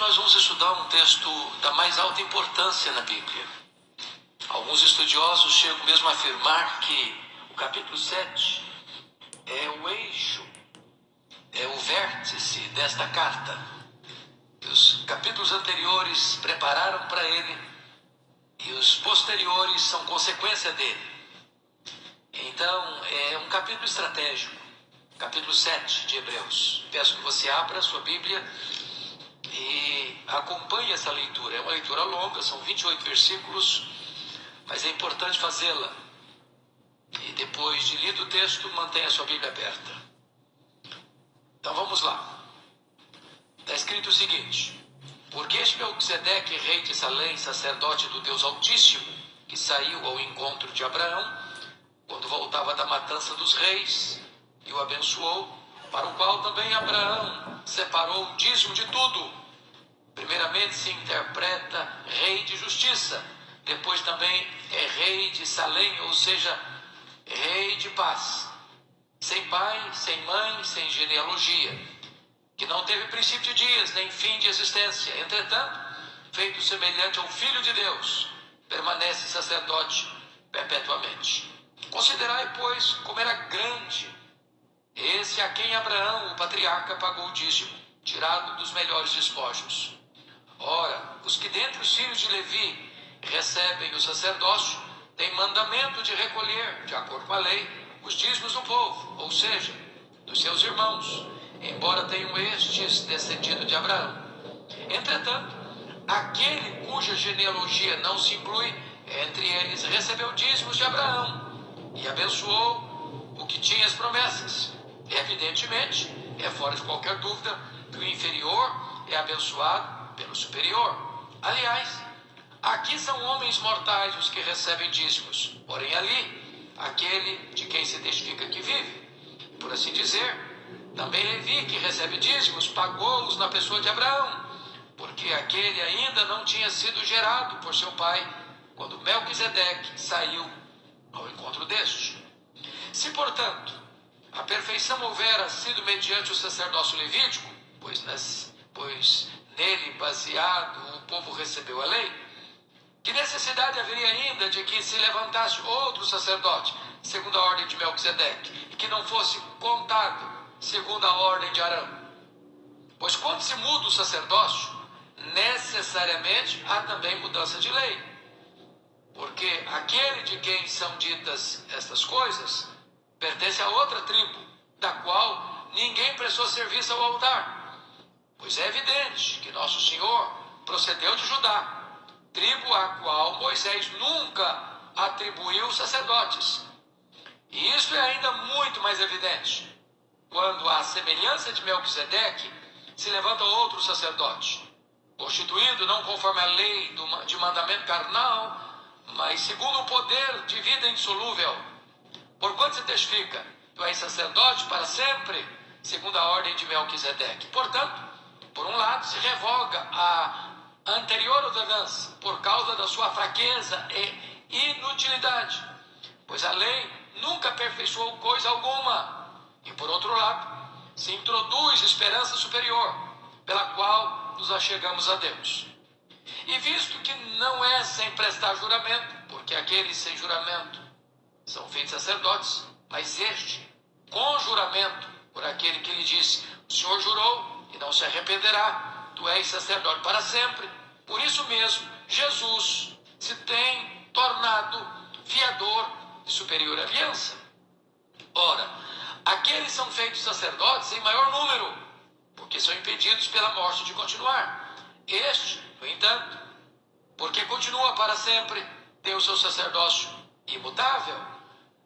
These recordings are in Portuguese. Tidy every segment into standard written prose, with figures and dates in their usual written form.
nós vamos estudar um texto da mais alta importância na Bíblia. Alguns estudiosos chegam mesmo a afirmar que o capítulo 7 é o eixo, é o vértice desta carta. Os capítulos anteriores prepararam para ele e os posteriores são consequência dele. Então, é um capítulo estratégico, capítulo 7 de Hebreus. Peço que você abra a sua Bíblia e acompanhe essa leitura. É uma leitura longa, são 28 versículos, mas é importante fazê-la. E depois de lido o texto, mantenha a sua Bíblia aberta. Então vamos lá. Está escrito o seguinte: porque este Melquisedeque, rei de Salém, sacerdote do Deus Altíssimo, que saiu ao encontro de Abraão, quando voltava da matança dos reis, e o abençoou, para o qual também Abraão separou o dízimo de tudo. Primeiramente se interpreta rei de justiça, depois também é rei de Salém, ou seja, rei de paz, sem pai, sem mãe, sem genealogia, que não teve princípio de dias, nem fim de existência. Entretanto, feito semelhante ao Filho de Deus, permanece sacerdote perpetuamente. Considerai, pois, como era grande esse a quem Abraão, o patriarca, pagou o dízimo, tirado dos melhores despojos. Ora, os que dentre os filhos de Levi recebem o sacerdócio têm mandamento de recolher, de acordo com a lei, os dízimos do povo, ou seja, dos seus irmãos, embora tenham estes descendido de Abraão. Entretanto, aquele cuja genealogia não se inclui entre eles recebeu dízimos de Abraão e abençoou o que tinha as promessas. Evidentemente, é fora de qualquer dúvida que o inferior é abençoado pelo superior. Aliás, aqui são homens mortais os que recebem dízimos, porém ali, aquele de quem se testifica que vive. Por assim dizer, também Levi, que recebe dízimos, pagou-os na pessoa de Abraão, porque aquele ainda não tinha sido gerado por seu pai, quando Melquisedeque saiu ao encontro deste. Se, portanto, a perfeição houvera sido mediante o sacerdócio levítico, pois nele baseado o povo recebeu a lei, que necessidade haveria ainda de que se levantasse outro sacerdote, segundo a ordem de Melquisedeque, e que não fosse contado segundo a ordem de Arão? Pois quando se muda o sacerdócio, necessariamente há também mudança de lei. Porque aquele de quem são ditas estas coisas pertence a outra tribo, da qual ninguém prestou serviço ao altar. Pois é evidente que nosso Senhor procedeu de Judá, tribo a qual Moisés nunca atribuiu sacerdotes. E isso é ainda muito mais evidente quando, à semelhança de Melquisedeque, se levanta outro sacerdote, constituído não conforme a lei de mandamento carnal, mas segundo o poder de vida insolúvel. Porquanto se testifica: tu és sacerdote para sempre, segundo a ordem de Melquisedeque. Portanto, por um lado, se revoga a anterior ordenança por causa da sua fraqueza e inutilidade, pois a lei nunca aperfeiçoou coisa alguma. E por outro lado, se introduz esperança superior, pela qual nos achegamos a Deus. E visto que não é sem prestar juramento, porque aqueles sem juramento são feitos sacerdotes, mas este com juramento, por aquele que lhe disse: o Senhor jurou e não se arrependerá, tu és sacerdote para sempre. Por isso mesmo, Jesus se tem tornado fiador de superior aliança. Ora, aqueles são feitos sacerdotes em maior número, porque são impedidos pela morte de continuar. Este, no entanto, porque continua para sempre, tem o seu sacerdócio imutável.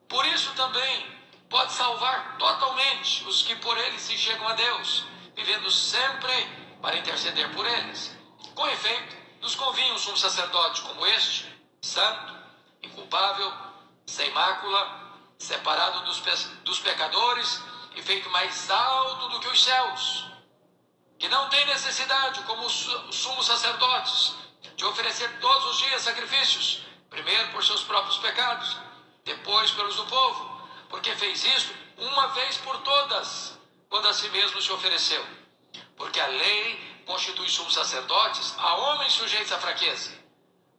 Por isso também pode salvar totalmente os que por ele se chegam a Deus, vivendo sempre para interceder por eles. Com efeito, nos convinha um sumo sacerdote como este, santo, inculpável, sem mácula, separado dos pecadores e feito mais alto do que os céus, que não tem necessidade, como os sumos sacerdotes, de oferecer todos os dias sacrifícios, primeiro por seus próprios pecados, depois pelos do povo, porque fez isso uma vez por todas, quando a si mesmo se ofereceu. Porque a lei constitui sumos sacerdotes a homens sujeitos à fraqueza.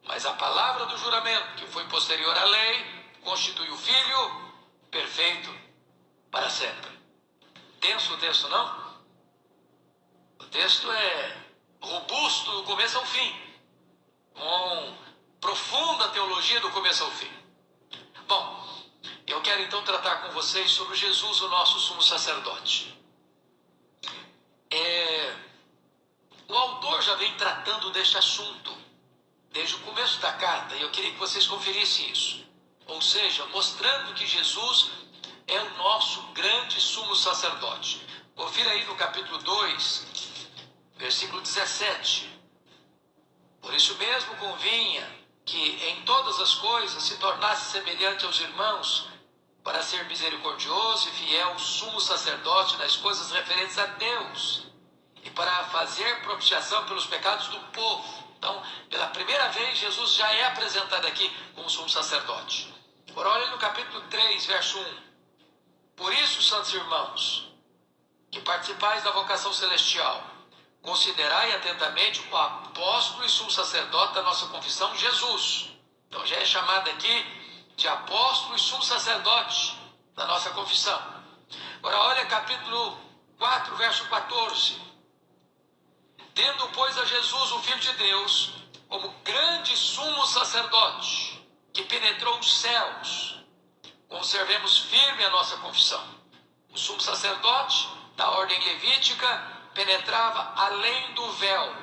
Mas a palavra do juramento, que foi posterior à lei, constitui o Filho perfeito para sempre. Tenso o texto, não? O texto é robusto do começo ao fim, com profunda teologia do começo ao fim. Bom, eu quero então tratar com vocês sobre Jesus, o nosso sumo sacerdote. O autor já vem tratando deste assunto desde o começo da carta, e eu queria que vocês conferissem isso. Ou seja, mostrando que Jesus é o nosso grande sumo sacerdote. Confira aí no capítulo 2, versículo 17. Por isso mesmo convinha que em todas as coisas se tornasse semelhante aos irmãos, para ser misericordioso e fiel sumo sacerdote nas coisas referentes a Deus, e para fazer propiciação pelos pecados do povo. Então, pela primeira vez, Jesus já é apresentado aqui como sumo sacerdote. Agora, olha no capítulo 3, verso 1. Por isso, santos irmãos, que participais da vocação celestial, considerai atentamente o apóstolo e sumo sacerdote da nossa confissão, Jesus. Então, já é chamado aqui de apóstolo e sumo sacerdote da nossa confissão. Agora, olha capítulo 4, verso 14. Tendo, pois, a Jesus, o Filho de Deus, como grande sumo sacerdote, que penetrou os céus, conservemos firme a nossa confissão. O sumo sacerdote, da ordem levítica, penetrava além do véu,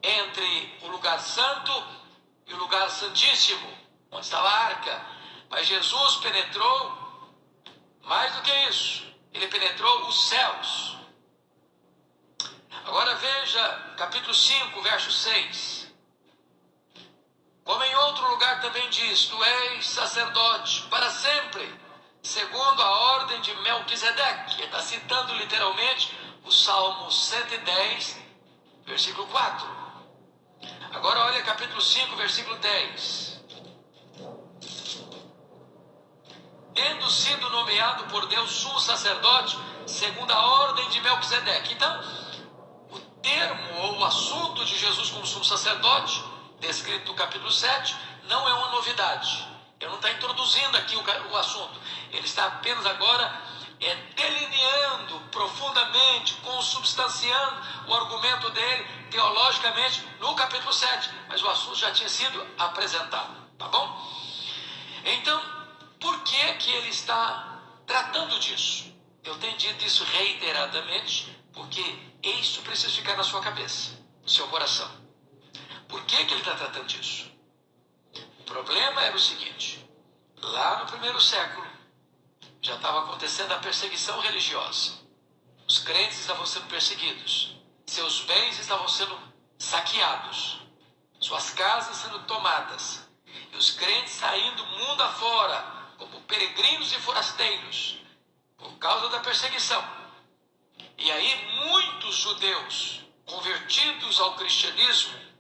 entre o lugar santo e o lugar santíssimo, onde estava a arca. Mas Jesus penetrou mais do que isso. Ele penetrou os céus. Agora veja capítulo 5, verso 6. Como em outro lugar também diz, tu és sacerdote para sempre, segundo a ordem de Melquisedeque. Ele está citando literalmente o Salmo 110, versículo 4. Agora olha capítulo 5, versículo 10. Tendo sido nomeado por Deus sumo sacerdote, segundo a ordem de Melquisedeque. Então, o termo ou o assunto de Jesus como sumo sacerdote, descrito no capítulo 7, não é uma novidade. Ele não está introduzindo aqui o assunto. Ele está apenas agora delineando profundamente, consubstanciando o argumento dele teologicamente no capítulo 7. Mas o assunto já tinha sido apresentado. Tá bom? Então, por que ele está tratando disso? Eu tenho dito isso reiteradamente, porque isso precisa ficar na sua cabeça, no seu coração. Por que ele está tratando disso? O problema era o seguinte: lá no primeiro século já estava acontecendo a perseguição religiosa. Os crentes estavam sendo perseguidos, seus bens estavam sendo saqueados, suas casas sendo tomadas, e os crentes saindo mundo afora como peregrinos e forasteiros por causa da perseguição. E aí muitos judeus convertidos ao cristianismo,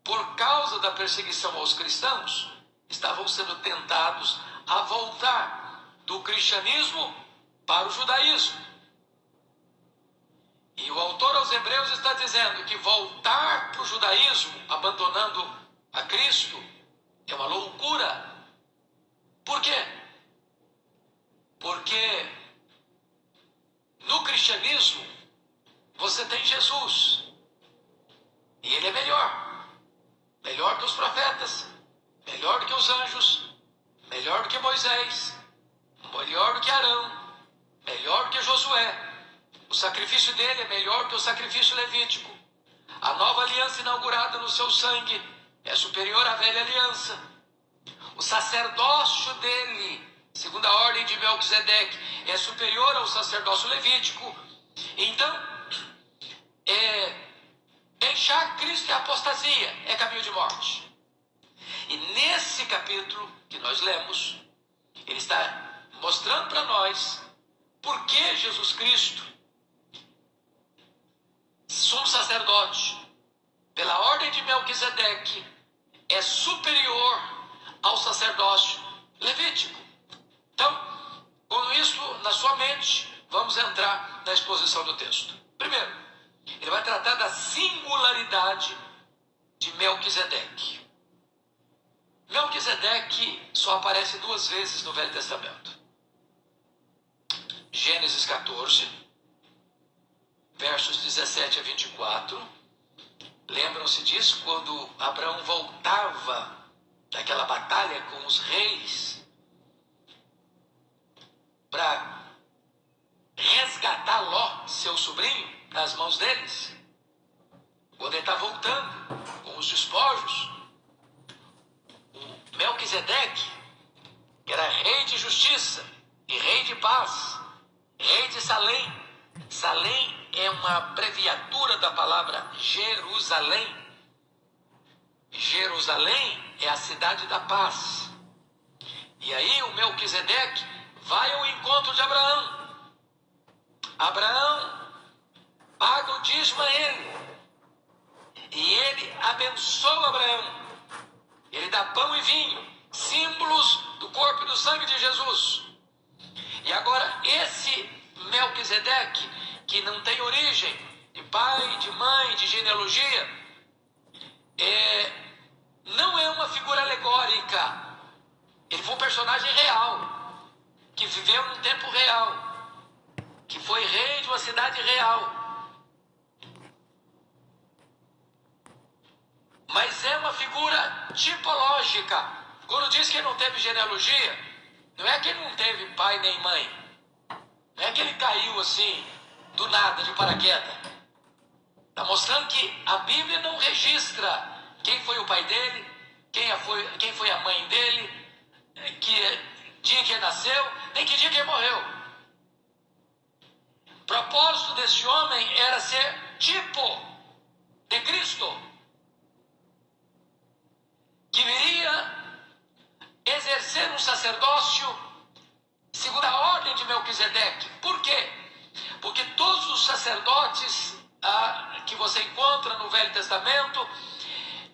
por causa da perseguição aos cristãos, estavam sendo tentados a voltar do cristianismo para o judaísmo. E o autor aos Hebreus está dizendo que voltar para o judaísmo, abandonando a Cristo, é uma loucura. Por quê? Porque no cristianismo você tem Jesus, e ele é melhor. Melhor que os profetas, melhor do que os anjos, melhor do que Moisés, melhor do que Arão, melhor do que Josué. O sacrifício dele é melhor que o sacrifício levítico. A nova aliança inaugurada no seu sangue é superior à velha aliança. O sacerdócio dele, segundo a ordem de Melquisedeque, é superior ao sacerdócio levítico. Então, deixar Cristo é apostasia, é caminho de morte. E nesse capítulo que nós lemos, ele está mostrando para nós por que Jesus Cristo, sumo sacerdote, pela ordem de Melquisedeque, é superior ao sacerdócio levítico. Então, com isso na sua mente, vamos entrar na exposição do texto. Primeiro, Ele vai tratar da singularidade de Melquisedeque. Melquisedeque só aparece 2 vezes no Velho Testamento. Gênesis 14, versos 17 a 24. Lembram-se disso? Quando Abraão voltava daquela batalha com os reis para resgatar Ló, seu sobrinho, das mãos deles. Quando ele está voltando com os despojos, o Melquisedeque, que era rei de justiça e rei de paz, rei de Salém. Salém é uma abreviatura da palavra Jerusalém. Jerusalém é a cidade da paz. E aí o Melquisedeque vai ao encontro de Abraão. Abraão paga o dízimo a ele. E ele abençoa Abraão. Ele dá pão e vinho, símbolos do corpo e do sangue de Jesus. E agora esse Melquisedeque, que não tem origem de pai, de mãe, de genealogia, não é uma figura alegórica. Ele foi um personagem real, que viveu num tempo real, que foi rei de uma cidade real. Mas é uma figura tipológica. Quando diz que ele não teve genealogia, não é que ele não teve pai nem mãe. Não é que ele caiu assim, do nada, de paraquedas. Está mostrando que a Bíblia não registra quem foi o pai dele, quem foi a mãe dele, que dia que ele nasceu, nem que dia que ele morreu. O propósito desse homem era ser tipo de Cristo, que viria exercer um sacerdócio segundo a ordem de Melquisedeque. Por quê? Porque todos os sacerdotes que você encontra no Velho Testamento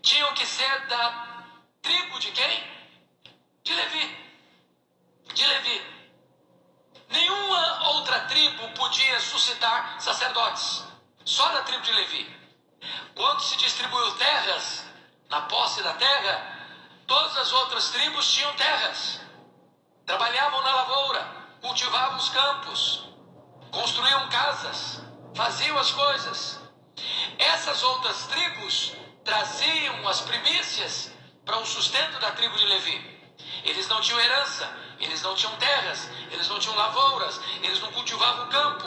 tinham que ser da tribo de quem? De Levi. De Levi. Nenhuma outra tribo podia suscitar sacerdotes. Só da tribo de Levi. Quando se distribuiu terras, na posse da terra, todas as outras tribos tinham terras. Trabalhavam na lavoura, cultivavam os campos, construíam casas, faziam as coisas. Essas outras tribos traziam as primícias para o sustento da tribo de Levi. Eles não tinham herança, eles não tinham terras, eles não tinham lavouras, eles não cultivavam o campo,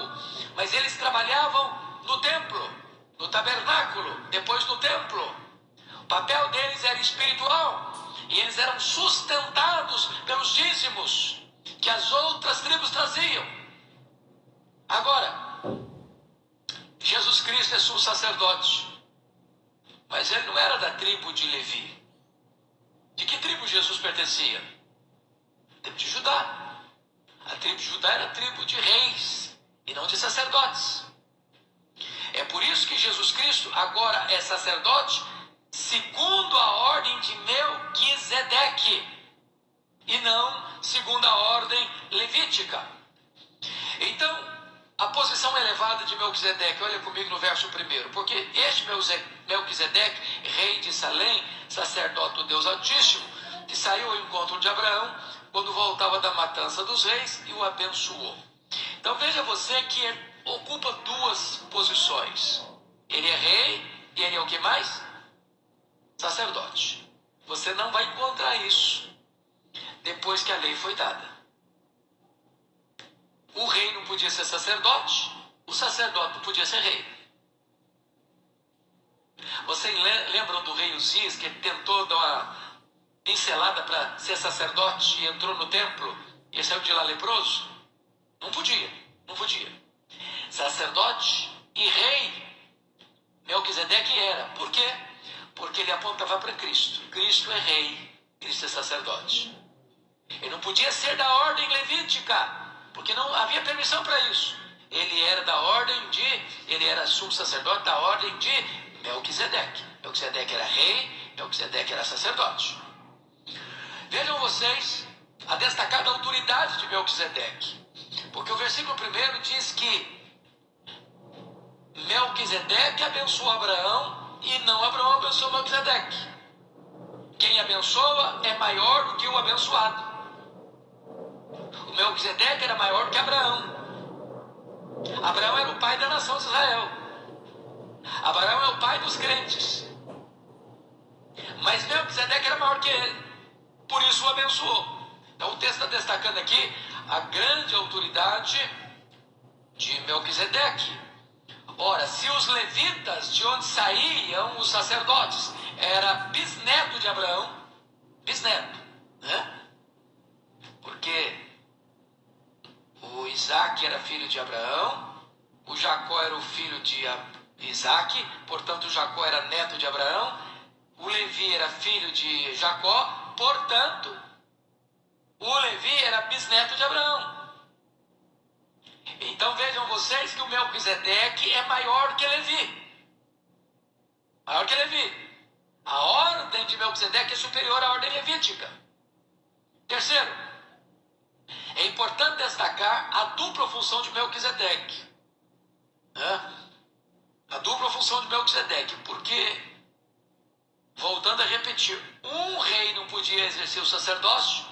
mas eles trabalhavam no templo, no tabernáculo, depois no templo. O papel deles era espiritual e eles eram sustentados pelos dízimos que as outras tribos traziam. Agora, Jesus Cristo é sumo sacerdote, mas ele não era da tribo de Levi. De que tribo Jesus pertencia? A tribo de Judá. A tribo de Judá era a tribo de reis e não de sacerdotes. É por isso que Jesus Cristo agora é sacerdote segundo a ordem de Melquisedeque e não segundo a ordem levítica. Então, a posição elevada de Melquisedeque, olha comigo no verso 1, porque este Melquisedeque, rei de Salém, sacerdote do Deus Altíssimo, que saiu ao encontro de Abraão quando voltava da matança dos reis e o abençoou. Então veja você que ele ocupa 2 posições. Ele é rei e ele é o que mais? Sacerdote. Você não vai encontrar isso depois que a lei foi dada. O rei não podia ser sacerdote, o sacerdote não podia ser rei. Vocês lembram do rei Uzias, que tentou dar uma pincelada para ser sacerdote e entrou no templo e saiu de lá leproso? Não podia, não podia. Sacerdote e rei, Melquisedeque era. Por quê? Porque ele apontava para Cristo. Cristo é rei, Cristo é sacerdote. Ele não podia ser da ordem levítica, porque não havia permissão para isso. Ele era da ordem ele era sumo sacerdote da ordem de Melquisedeque. Melquisedeque era rei, Melquisedeque era sacerdote. Vejam vocês a destacada autoridade de Melquisedeque, porque o versículo 1 diz que Melquisedeque abençoou Abraão e não Abraão abençoou Melquisedeque. Quem abençoa é maior do que o abençoado. O Melquisedeque era maior que Abraão. Abraão era o pai da nação de Israel. Abraão é o pai dos crentes. Mas Melquisedeque era maior que ele. Por isso o abençoou. Então o texto está destacando aqui a grande autoridade de Melquisedeque. Ora, se os levitas, de onde saíam os sacerdotes, era bisneto de Abraão, bisneto, né? Porque o Isaac era filho de Abraão, o Jacó era o filho de Isaac, portanto Jacó era neto de Abraão, o Levi era filho de Jacó, portanto o Levi era bisneto de Abraão. Então vejam vocês que o Melquisedeque é maior que Levi. Maior que Levi. A ordem de Melquisedeque é superior à ordem levítica. Terceiro, é importante destacar a dupla função de Melquisedeque. A dupla função de Melquisedeque, porque, voltando a repetir, um rei não podia exercer o sacerdócio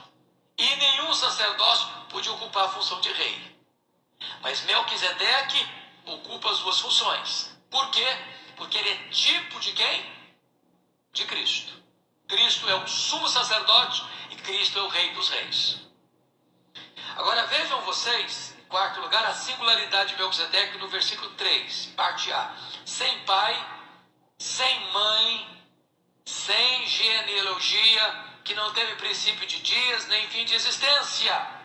e nenhum sacerdócio podia ocupar a função de rei. Mas Melquisedeque ocupa as duas funções. Por quê? Porque ele é tipo de quem? De Cristo. Cristo é o sumo sacerdote e Cristo é o rei dos reis. Agora vejam vocês, em quarto lugar, a singularidade de Melquisedeque no versículo 3, parte A. Sem pai, sem mãe, sem genealogia, que não teve princípio de dias, nem fim de existência.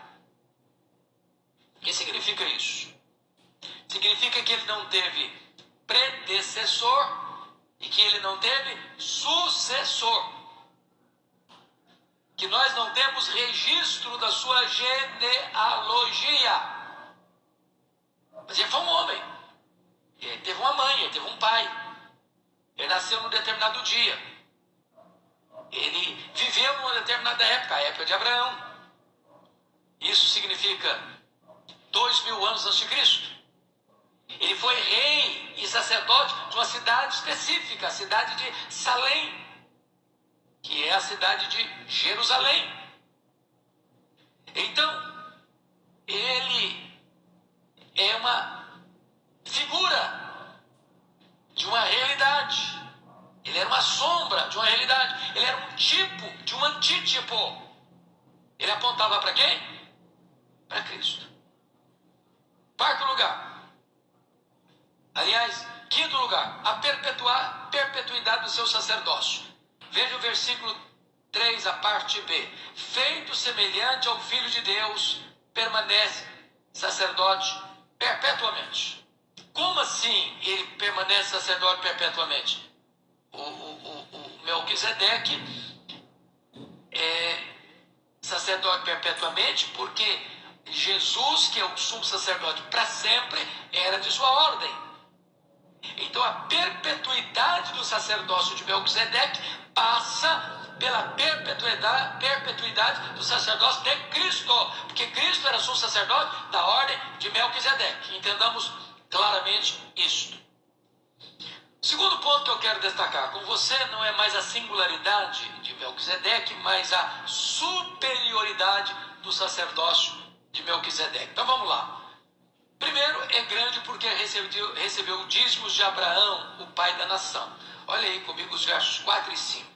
O que significa isso? Significa que ele não teve predecessor e que ele não teve sucessor. Que nós não temos registro da sua genealogia. Mas ele foi um homem. Ele teve uma mãe, ele teve um pai. Ele nasceu num determinado dia. Ele viveu numa determinada época, a época de Abraão. Isso significa 2000 anos antes de Cristo. Ele foi rei e sacerdote de uma cidade específica, a cidade de Salém, que é a cidade de Jerusalém. Então, ele é uma figura de uma realidade. Ele era uma sombra de uma realidade. Ele era um tipo de um antítipo. Ele apontava para quem? Para Cristo. Quarto lugar. Aliás, quinto lugar, a perpetuidade do seu sacerdócio. Veja o versículo 3, a parte B. Feito semelhante ao Filho de Deus, permanece sacerdote perpetuamente. Como assim ele permanece sacerdote perpetuamente? O Melquisedeque é sacerdote perpetuamente porque Jesus, que é o sumo sacerdote para sempre, era de sua ordem. Então a perpetuidade do sacerdócio de Melquisedeque passa pela perpetuidade do sacerdócio de Cristo, porque Cristo era sumo sacerdote da ordem de Melquisedeque. Entendamos claramente isto. Segundo ponto que eu quero destacar com você não é mais a singularidade de Melquisedeque, mas a superioridade do sacerdócio de Melquisedeque. Então vamos lá. Primeiro, é grande porque recebeu dízimos de Abraão, o pai da nação. Olha aí comigo os versos 4 e 5.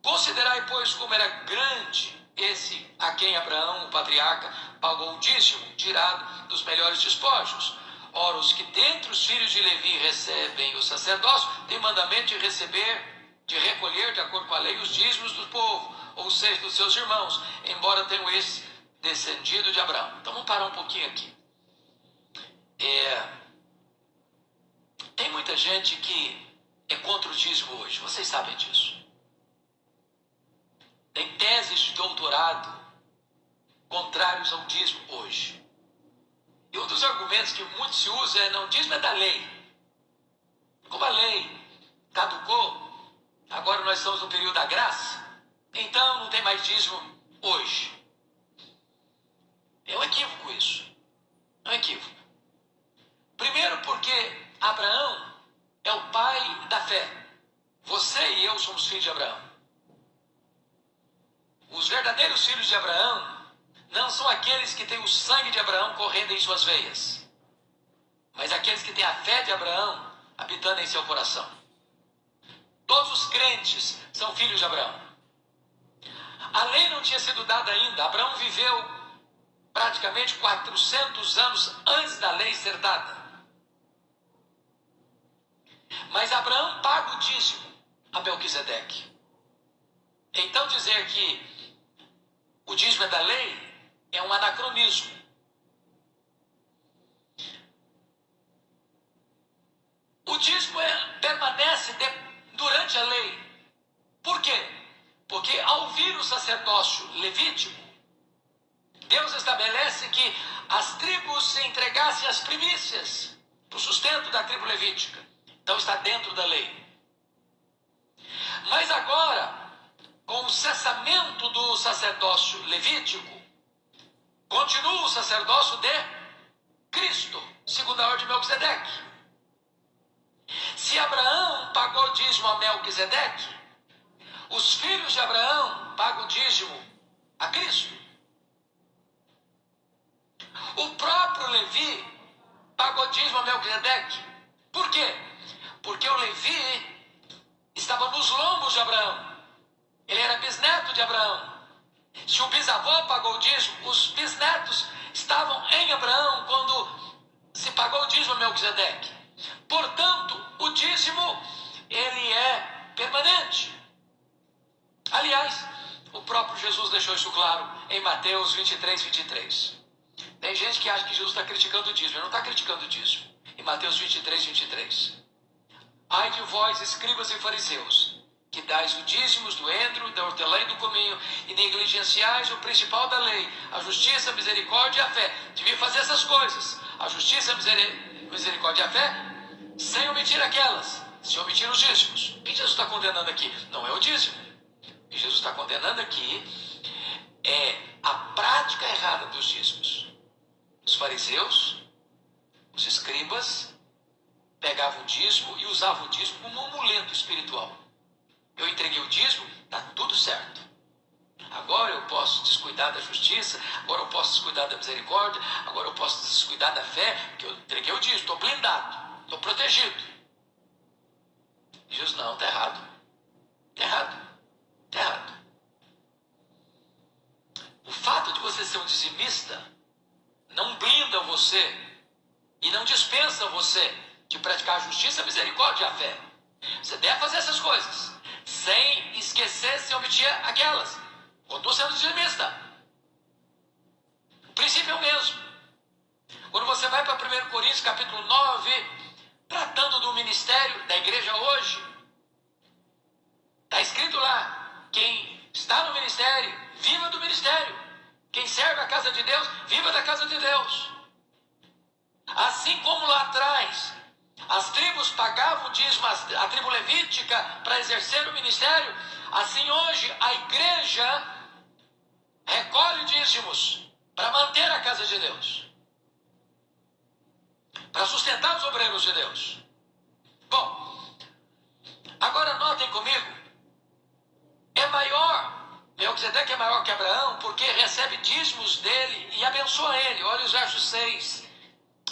Considerai, pois, como era grande esse a quem Abraão, o patriarca, pagou o dízimo, tirado dos melhores despojos. Ora, os que dentre os filhos de Levi recebem o sacerdócio, têm mandamento de recolher, de acordo com a lei, os dízimos do povo, ou seja, dos seus irmãos, embora tenham esse descendido de Abraão. Então vamos parar um pouquinho aqui. Tem muita gente que é contra o dízimo hoje, vocês sabem disso. Tem teses de doutorado contrários ao dízimo hoje. E um dos argumentos que muito se usa é: não, dízimo é da lei. Como a lei caducou, agora nós estamos no período da graça, então não tem mais dízimo hoje. É um equívoco isso. É um equívoco. Primeiro porque Abraão é o pai da fé. Você e eu somos filhos de Abraão. Os verdadeiros filhos de Abraão não são aqueles que têm o sangue de Abraão correndo em suas veias, mas aqueles que têm a fé de Abraão habitando em seu coração. Todos os crentes são filhos de Abraão. A lei não tinha sido dada ainda. Abraão viveu praticamente 400 anos antes da lei ser dada. Mas Abraão paga o dízimo a Melquisedeque. Então dizer que o dízimo é da lei é um anacronismo. O dízimo permanece durante a lei. Por quê? Porque ao vir o sacerdócio levítico, Deus estabelece que as tribos se entregassem as primícias para o sustento da tribo levítica. Então está dentro da lei. Mas agora, com o cessamento do sacerdócio levítico, continua o sacerdócio de Cristo, segundo a ordem de Melquisedeque. Se Abraão pagou dízimo a Melquisedeque, os filhos de Abraão pagam dízimo a Cristo. O próprio Levi pagou dízimo a Melquisedeque. Por quê? Porque o Levi estava nos lombos de Abraão. Ele era bisneto de Abraão. Se o bisavô pagou o dízimo, os bisnetos estavam em Abraão quando se pagou o dízimo a Melquisedeque. Portanto, o dízimo, ele é permanente. Aliás, o próprio Jesus deixou isso claro em Mateus 23, 23. Tem gente que acha que Jesus está criticando o dízimo. Ele não está criticando o dízimo. Em Mateus 23, 23. Ai de vós, escribas e fariseus, que dais o dízimos do endro, da hortelã e do cominho, e negligenciais o principal da lei, a justiça, a misericórdia e a fé. Devia fazer essas coisas. A justiça, a misericórdia e a fé, sem omitir aquelas, sem omitir os dízimos. O que Jesus está condenando aqui? Não é o dízimo. O que Jesus está condenando aqui é a prática errada dos dízimos. Os fariseus, os escribas, pegavam o dízimo e usavam o dízimo como um amuleto espiritual. Eu entreguei o dízimo, está tudo certo. Agora eu posso descuidar da justiça, agora eu posso descuidar da misericórdia, agora eu posso descuidar da fé, porque eu entreguei o dízimo, estou blindado, estou protegido. E Jesus, não, está errado. Está errado. Está errado. O fato de você ser um dizimista não blinda você e não dispensa você de praticar a justiça, a misericórdia e a fé. Você deve fazer essas coisas, sem esquecer, sem omitir aquelas. Continua sendo dizimista. O princípio é o mesmo. Quando você vai para 1 Coríntios capítulo 9, tratando do ministério da igreja hoje, está escrito lá, quem está no ministério, viva do ministério. Quem serve a casa de Deus, viva da casa de Deus. Assim como lá atrás, as tribos pagavam dízimo, a tribo levítica, para exercer o ministério, assim hoje a igreja recolhe dízimos para manter a casa de Deus, para sustentar os obreiros de Deus. Bom, agora notem comigo, Melquisedeque é maior que Abraão porque recebe dízimos dele e abençoa ele. Olha os versos 6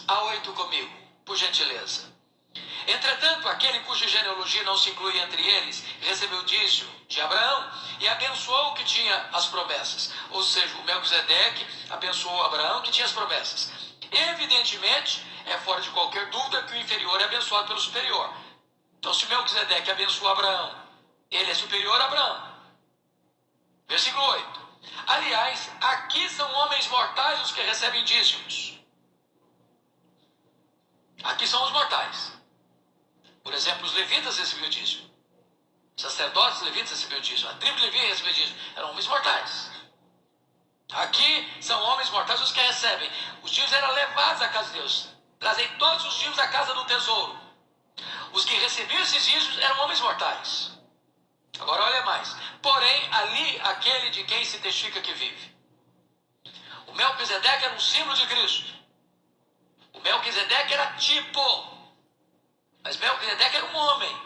a 8 comigo, por gentileza. Entretanto, aquele cuja genealogia não se inclui entre eles, recebeu dízimo de Abraão e abençoou o que tinha as promessas. Ou seja, o Melquisedeque abençoou Abraão que tinha as promessas. Evidentemente, é fora de qualquer dúvida que o inferior é abençoado pelo superior. Então, se Melquisedeque abençoou Abraão, ele é superior a Abraão. Versículo 8. Aliás, aqui são homens mortais os que recebem dízimos. Aqui são os mortais. Por exemplo, os levitas recebiam dízimo. Os sacerdotes levitas recebiam dízimo. A tribo de Levi recebeu dízimo. Eram homens mortais. Aqui são homens mortais os que recebem. Os dízimos eram levados à casa de Deus. Trazei todos os dízimos à casa do tesouro. Os que recebiam esses dízimos eram homens mortais. Agora olha mais. Porém, ali, aquele de quem se testifica que vive. O Melquisedeque era um símbolo de Cristo. O Melquisedeque era tipo. Mas Melquisedeque era um homem,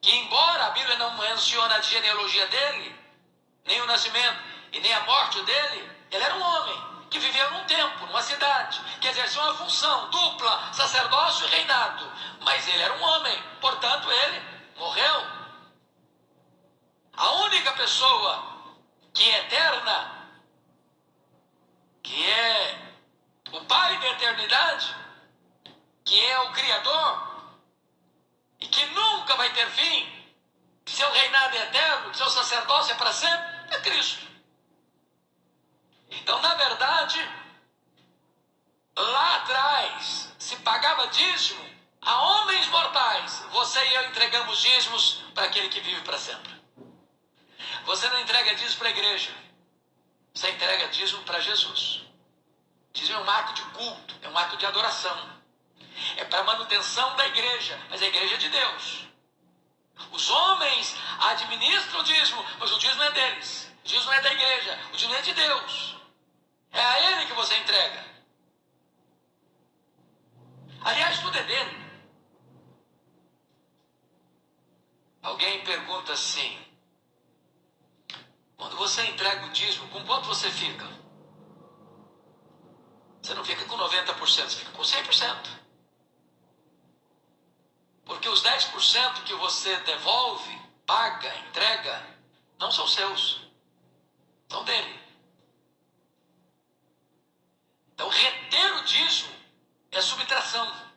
que embora a Bíblia não menciona a genealogia dele, nem o nascimento e nem a morte dele, ele era um homem que vivia num templo, numa cidade, que exercia uma função dupla, sacerdócio e reinado. Mas ele era um homem, portanto ele morreu. A única pessoa que é eterna, que é o Pai da eternidade, que é o Criador, e que nunca vai ter fim, que seu reinado é eterno, que seu sacerdócio é para sempre, é Cristo. Então, na verdade, lá atrás se pagava dízimo a homens mortais. Você e eu entregamos dízimos para aquele que vive para sempre. Você não entrega dízimo para a igreja, você entrega dízimo para Jesus. Dízimo é um ato de culto, é um ato de adoração, é para a manutenção da igreja, mas a igreja é de Deus. Os homens administram o dízimo, mas o dízimo é deles. O dízimo é da igreja, o dízimo é de Deus. É a ele que você entrega. Aliás, tudo é dele. Alguém pergunta assim: quando você entrega o dízimo, com quanto você fica? Você não fica com 90%, você fica com 100%. Porque os 10% que você devolve, paga, entrega, não são seus, são dele. Então, reter o dízimo é subtração.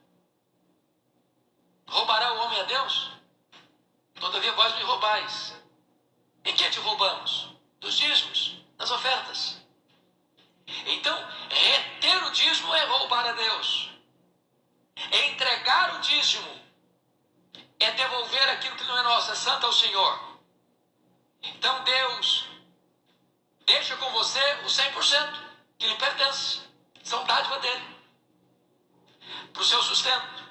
Roubará o homem a Deus? Todavia vós me roubais. Em que te roubamos? Dos dízimos, das ofertas. Então, reter o dízimo é roubar a Deus. Entregar o dízimo é devolver aquilo que não é nosso, é santo ao Senhor. Então Deus deixa com você o 100% que lhe pertence. São dádiva dele, para o seu sustento,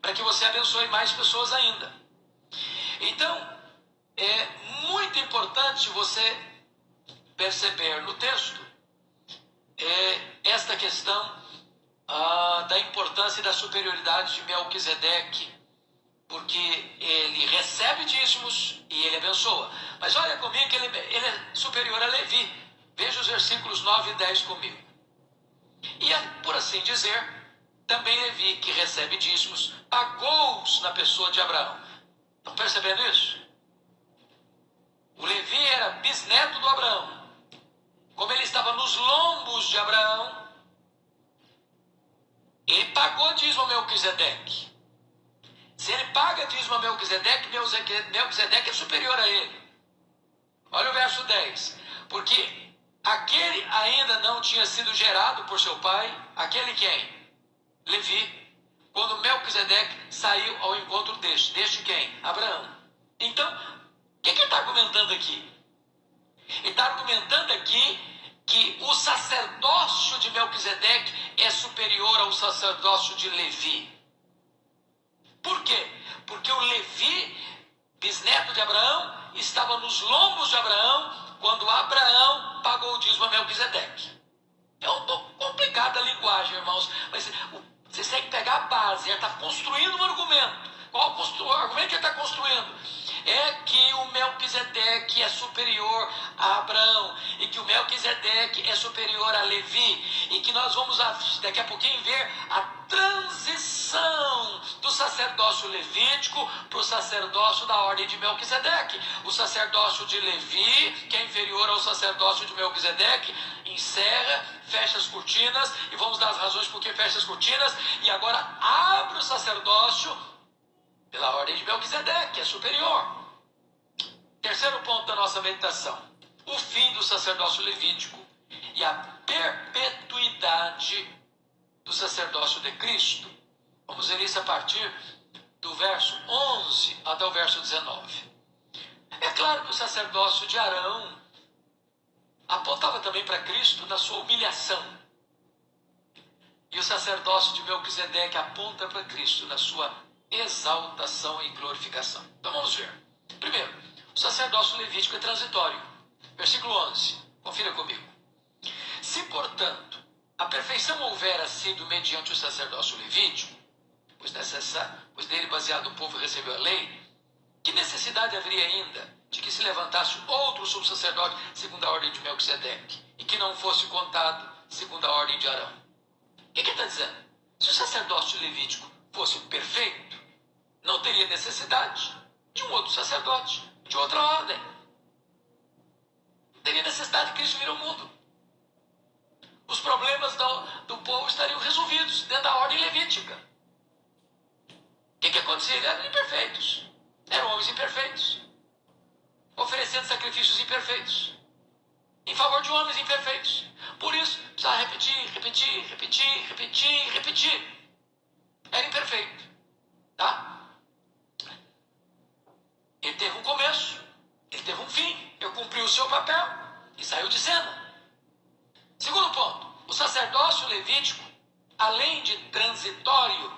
para que você abençoe mais pessoas ainda. Então, é muito importante você perceber no texto esta questão da importância e da superioridade de Melquisedeque, porque ele recebe dízimos e ele abençoa. Mas olha comigo que ele é superior a Levi. Veja os versículos 9 e 10 comigo. E, por assim dizer, também Levi, que recebe dízimos, pagou-os na pessoa de Abraão. Estão percebendo isso? O Levi era bisneto do Abraão. Como ele estava nos lombos de Abraão, ele pagou dízimo a Melquisedeque. Se ele paga dízimo a Melquisedeque, Melquisedeque é superior a ele. Olha o verso 10. Porque aquele ainda não tinha sido gerado por seu pai, aquele quem? Levi. Quando Melquisedeque saiu ao encontro deste quem? Abraão. Então, o que ele está argumentando aqui? Ele está argumentando aqui que o sacerdócio de Melquisedeque é superior ao sacerdócio de Levi. Por quê? Porque o Levi, bisneto de Abraão, estava nos lombos de Abraão quando Abraão pagou o dízimo a Melquisedeque. É um pouco complicada a linguagem, irmãos, mas vocês têm que pegar a base. Ele está construindo um argumento. Qual o argumento que ele está construindo? É que o Melquisedeque é superior a Abraão, e que o Melquisedeque é superior a Levi, e que nós vamos daqui a pouquinho ver a transição do sacerdócio levítico para o sacerdócio da ordem de Melquisedeque. O sacerdócio de Levi, que é inferior ao sacerdócio de Melquisedeque, encerra, fecha as cortinas, e vamos dar as razões por que fecha as cortinas, e agora abre o sacerdócio pela ordem de Melquisedeque, que é superior. Terceiro ponto da nossa meditação: o fim do sacerdócio levítico e a perpetuidade do sacerdócio de Cristo. Vamos ver isso a partir do verso 11 até o verso 19. É claro que o sacerdócio de Arão apontava também para Cristo na sua humilhação. E o sacerdócio de Melquisedeque aponta para Cristo na sua exaltação e glorificação. Então vamos ver. Primeiro, o sacerdócio levítico é transitório. Versículo 11. Confira comigo. Se, portanto, a perfeição houvera sido mediante o sacerdócio levítico, pois esvaziado o povo e recebeu a lei, que necessidade haveria ainda de que se levantasse outro sumo sacerdote segundo a ordem de Melquisedeque e que não fosse contado segundo a ordem de Arão? O que ele está dizendo? Se o sacerdócio levítico fosse perfeito, não teria necessidade de um outro sacerdote, de outra ordem. Não teria necessidade de Cristo vir ao mundo. Os problemas do povo estariam resolvidos dentro da ordem levítica. O que acontecia? Eles eram imperfeitos. Eram homens imperfeitos, oferecendo sacrifícios imperfeitos, em favor de homens imperfeitos. Por isso, precisava repetir. Era imperfeito. Tá? Ele teve um começo, ele teve um fim, ele cumpriu o seu papel e saiu de cena. Segundo ponto, o sacerdócio levítico, além de transitório,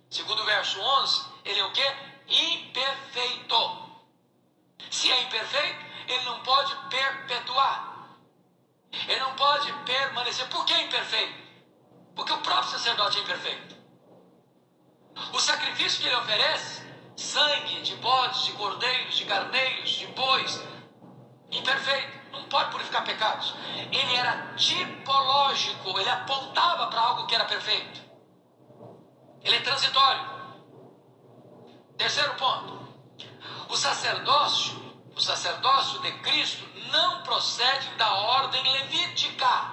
segundo o verso 11, ele é o quê? Imperfeito. Se é imperfeito, ele não pode perpetuar. Ele não pode permanecer. Por que imperfeito? Porque o próprio sacerdote é imperfeito. O sacrifício que ele oferece, sangue de bodes, de cordeiros, de carneiros, de bois, imperfeito, não pode purificar pecados. Ele era tipológico, ele apontava para algo que era perfeito. Ele é transitório. Terceiro ponto, o sacerdócio de Cristo não procede da ordem levítica.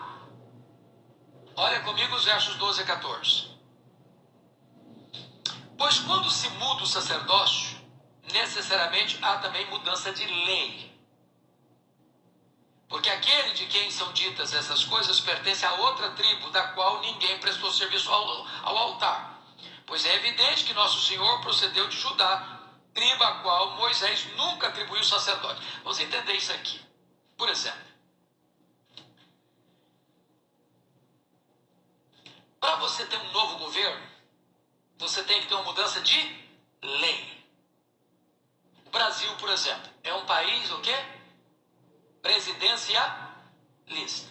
Olha comigo os versos 12 a 14. Pois quando se muda o sacerdócio, necessariamente há também mudança de lei. Porque aquele de quem são ditas essas coisas pertence a outra tribo, da qual ninguém prestou serviço ao altar. Pois é evidente que nosso Senhor procedeu de Judá, tribo a qual Moisés nunca atribuiu sacerdote. Vamos entender isso aqui. Por exemplo, para você ter um novo governo, você tem que ter uma mudança de lei. O Brasil, por exemplo, é um país o quê? Presidencialista.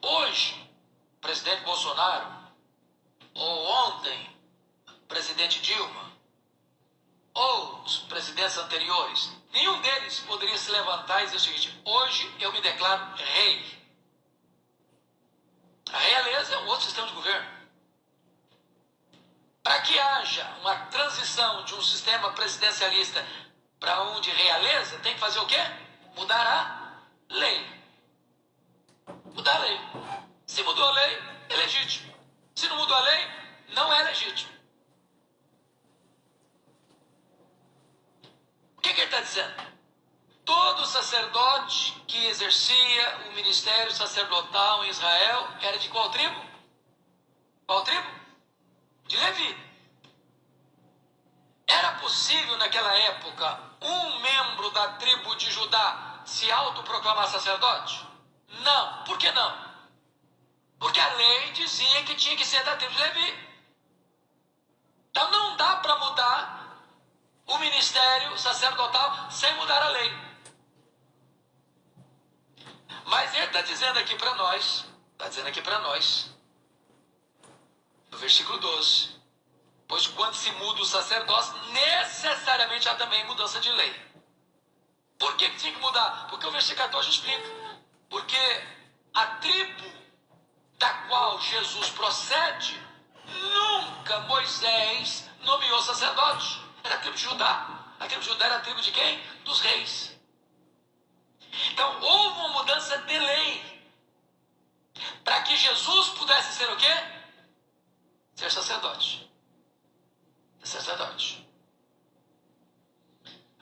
Hoje, o presidente Bolsonaro, ou ontem, o presidente Dilma, ou os presidentes anteriores, nenhum deles poderia se levantar e dizer o seguinte: hoje eu me declaro rei. A realeza é um outro sistema de governo. Para que haja uma transição de um sistema presidencialista para um de realeza, tem que fazer o quê? Mudar a lei. Mudar a lei. Se mudou a lei, é legítimo. Se não mudou a lei, não é legítimo. O que ele está dizendo? Todo sacerdote que exercia o ministério sacerdotal em Israel era de qual tribo? Qual tribo? De Levi. Era possível naquela época um membro da tribo de Judá se autoproclamar sacerdote? Não. Por que não? Porque a lei dizia que tinha que ser da tribo de Levi. Então não dá para mudar o ministério sacerdotal sem mudar a lei. Mas ele está dizendo aqui para nós, no versículo 12, pois quando se muda o sacerdócio, necessariamente há também mudança de lei. Por que tinha que mudar? Porque o versículo 14 explica. Porque a tribo da qual Jesus procede, nunca Moisés nomeou sacerdote. Era a tribo de Judá. A tribo de Judá era a tribo de quem? Dos reis. Então houve uma mudança de lei para que Jesus pudesse ser o quê? Ser sacerdote. Sacerdote.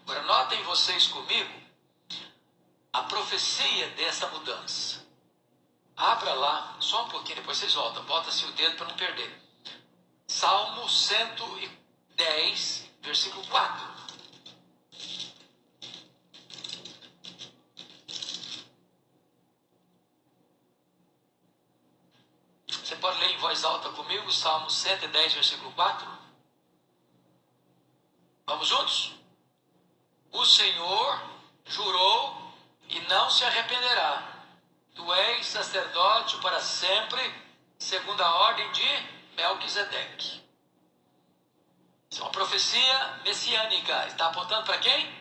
Agora notem vocês comigo a profecia dessa mudança. Abra lá, só um pouquinho, depois vocês voltam. Bota-se o dedo para não perder. Salmo 110, versículo 4. Você pode ler em voz alta comigo, Salmo 110, versículo 4? Vamos juntos? O Senhor jurou e não se arrependerá. Tu és sacerdote para sempre, segundo a ordem de Melquisedeque. Isso é uma profecia messiânica. Está apontando para quem?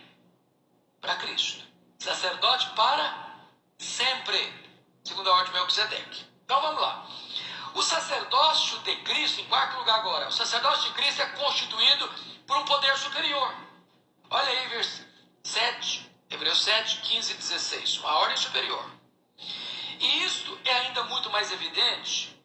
Para Cristo. Sacerdote para sempre, segundo a ordem de Melquisedeque. Então vamos lá. O sacerdócio de Cristo, em quarto lugar agora, o sacerdócio de Cristo é constituído por um poder superior. Olha aí, versículo 7, Hebreus 7, 15 e 16, uma ordem superior. E isto é ainda muito mais evidente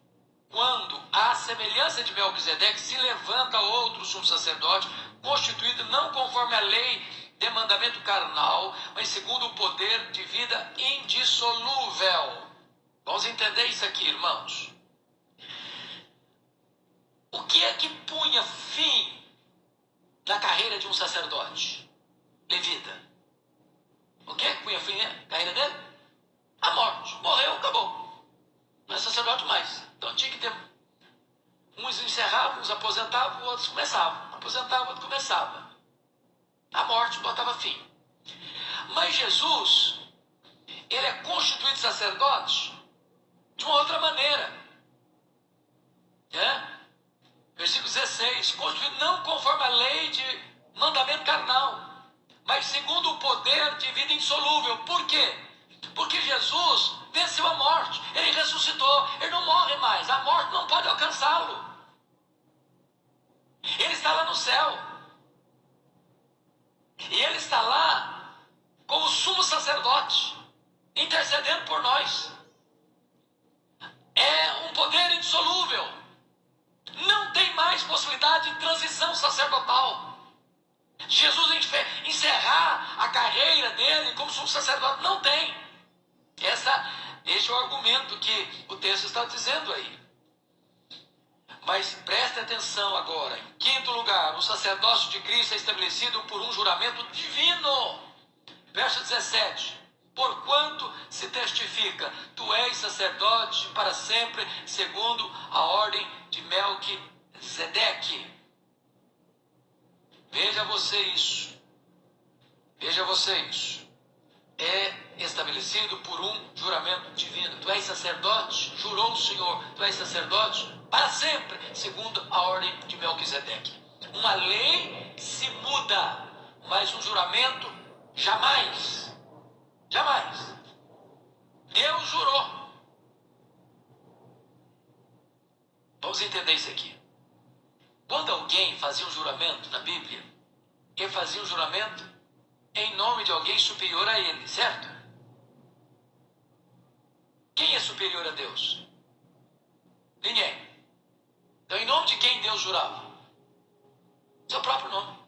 quando, à semelhança de Melquisedeque, se levanta outro sumo sacerdote, constituído não conforme a lei de mandamento carnal, mas segundo o poder de vida indissolúvel. Vamos entender isso aqui, irmãos. O que é que punha fim na carreira de um sacerdote levita? O que é que punha fim na carreira dele? A morte. Morreu, acabou. Não é sacerdote mais. Então tinha que ter... Uns encerravam, uns aposentavam, outros começavam. Aposentavam, outros começavam. A morte botava fim. Mas Jesus, ele é constituído sacerdote de uma outra maneira. Versículo 16, constituído não conforme a lei de mandamento carnal, mas segundo o poder de vida indissolúvel. Por quê? Porque Jesus venceu a morte, ele ressuscitou, ele não morre mais, a morte não pode alcançá-lo. Ele está lá no céu. E ele está lá como sumo sacerdote, intercedendo por nós. É um poder indissolúvel. Não tem mais possibilidade de transição sacerdotal. Jesus encerrar a carreira dele como sumo sacerdote, não tem. Este é o argumento que o texto está dizendo aí. Mas preste atenção agora. Em quinto lugar, o sacerdócio de Cristo é estabelecido por um juramento divino. Verso 17. Porquanto se testifica, tu és sacerdote para sempre, segundo a ordem de Melquisedeque. Veja você isso. Veja você isso. É estabelecido por um juramento divino. Tu és sacerdote, jurou o Senhor, tu és sacerdote para sempre, segundo a ordem de Melquisedeque. Uma lei se muda, mas um juramento jamais. Jamais. Deus jurou. Vamos entender isso aqui. Quando alguém fazia um juramento na Bíblia, ele fazia um juramento em nome de alguém superior a ele, certo? Quem é superior a Deus? Ninguém. Então, em nome de quem Deus jurava? Seu próprio nome.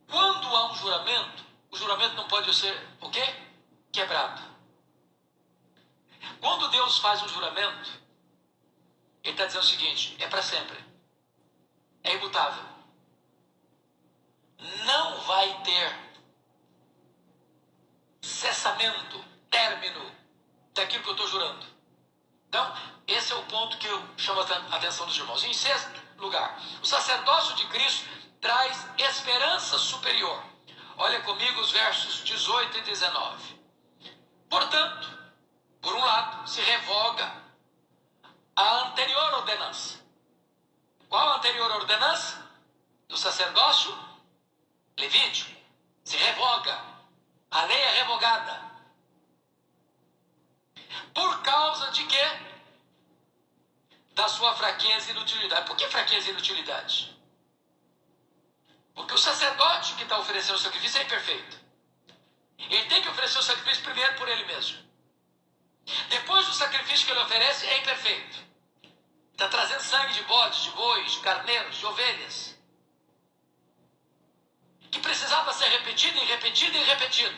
Quando há um juramento, o juramento não pode ser o quê? Quebrado. Quando Deus faz um juramento, ele está dizendo o seguinte: é para sempre. É imutável. Não vai ter cessamento, término daquilo que eu estou jurando. Então, esse é o ponto que eu chamo a atenção dos irmãos. Em sexto lugar, o sacerdócio de Cristo traz esperança superior. Olha comigo os versos 18 e 19. Portanto, por um lado, se revoga a anterior ordenança. Qual a anterior ordenança? Do sacerdócio levítico. Se revoga. A lei é revogada. Por causa de quê? Da sua fraqueza e inutilidade. Por que fraqueza e inutilidade? Porque o sacerdote que está oferecendo o sacrifício é imperfeito. Ele tem que oferecer o sacrifício primeiro por ele mesmo. Depois do sacrifício que ele oferece, é imperfeito. Está trazendo sangue de bodes, de bois, de carneiros, de ovelhas. Que precisava ser repetido e repetido e repetido.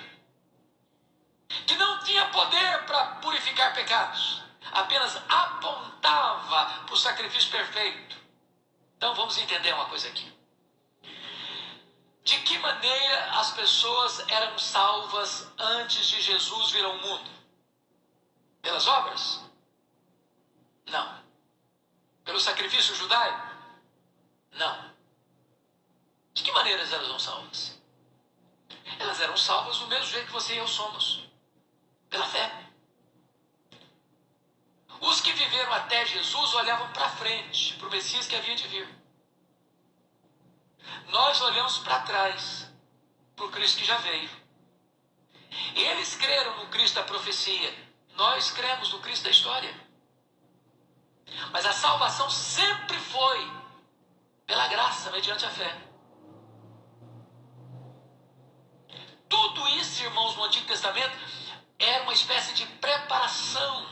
Que não tinha poder para purificar pecados. Apenas apontava para o sacrifício perfeito. Então vamos entender uma coisa aqui. De que maneira as pessoas eram salvas antes de Jesus vir ao mundo? Pelas obras? Não. Pelo sacrifício judaico? Não. De que maneira elas eram salvas? Elas eram salvas do mesmo jeito que você e eu somos. Pela fé. Os que viveram até Jesus olhavam para frente, para o Messias que havia de vir. Nós olhamos para trás, para o Cristo que já veio. Eles creram no Cristo da profecia, nós cremos no Cristo da história. Mas a salvação sempre foi pela graça, mediante a fé. Tudo isso, irmãos, no Antigo Testamento era uma espécie de preparação,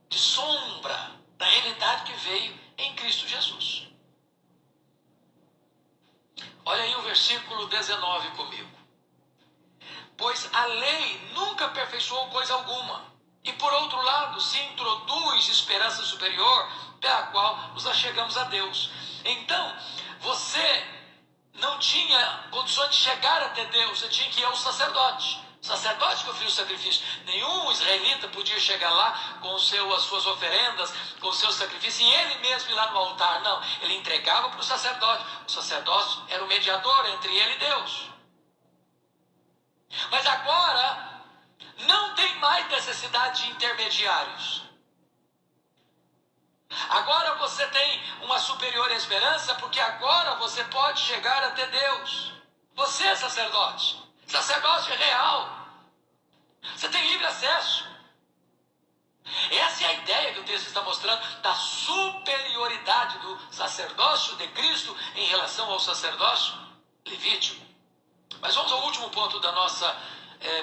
de sombra da realidade que veio em Cristo Jesus. Olha aí o versículo 19 comigo. Pois a lei nunca aperfeiçoou coisa alguma, e por outro lado se introduz esperança superior, pela qual nos achegamos a Deus. Então, você não tinha condições de chegar até Deus, você tinha que ir ao sacerdote. O sacerdote que oferecia o sacrifício. Nenhum israelita podia chegar lá com as suas oferendas, com o seu sacrifício, e ele mesmo ir lá no altar. Não, ele entregava para o sacerdote. O sacerdote era o mediador entre ele e Deus. Mas agora, não tem mais necessidade de intermediários. Agora você tem uma superior esperança, porque agora você pode chegar até Deus. Você é sacerdote. Sacerdócio é real. Você tem livre acesso. Essa é a ideia que o texto está mostrando da superioridade do sacerdócio de Cristo em relação ao sacerdócio levítico. Mas vamos ao último ponto da nossa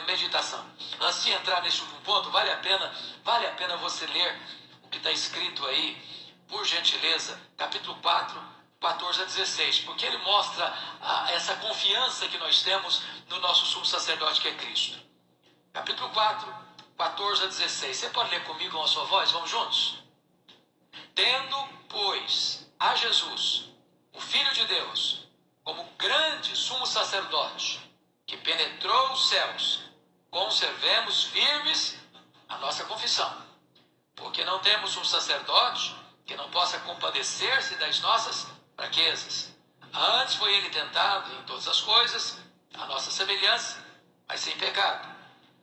meditação. Antes de entrar nesse último ponto, vale a pena você ler o que está escrito aí, por gentileza, capítulo 4, 14 a 16, porque ele mostra essa confiança que nós temos no nosso sumo sacerdote que é Cristo. Capítulo 4, 14 a 16. Você pode ler comigo com a sua voz? Vamos juntos? Tendo, pois, a Jesus, o Filho de Deus, como grande sumo sacerdote, que penetrou os céus, conservemos firmes a nossa confissão, porque não temos um sacerdote que não possa compadecer-se das nossas fraquezas. Antes foi ele tentado em todas as coisas, a nossa semelhança, mas sem pecado.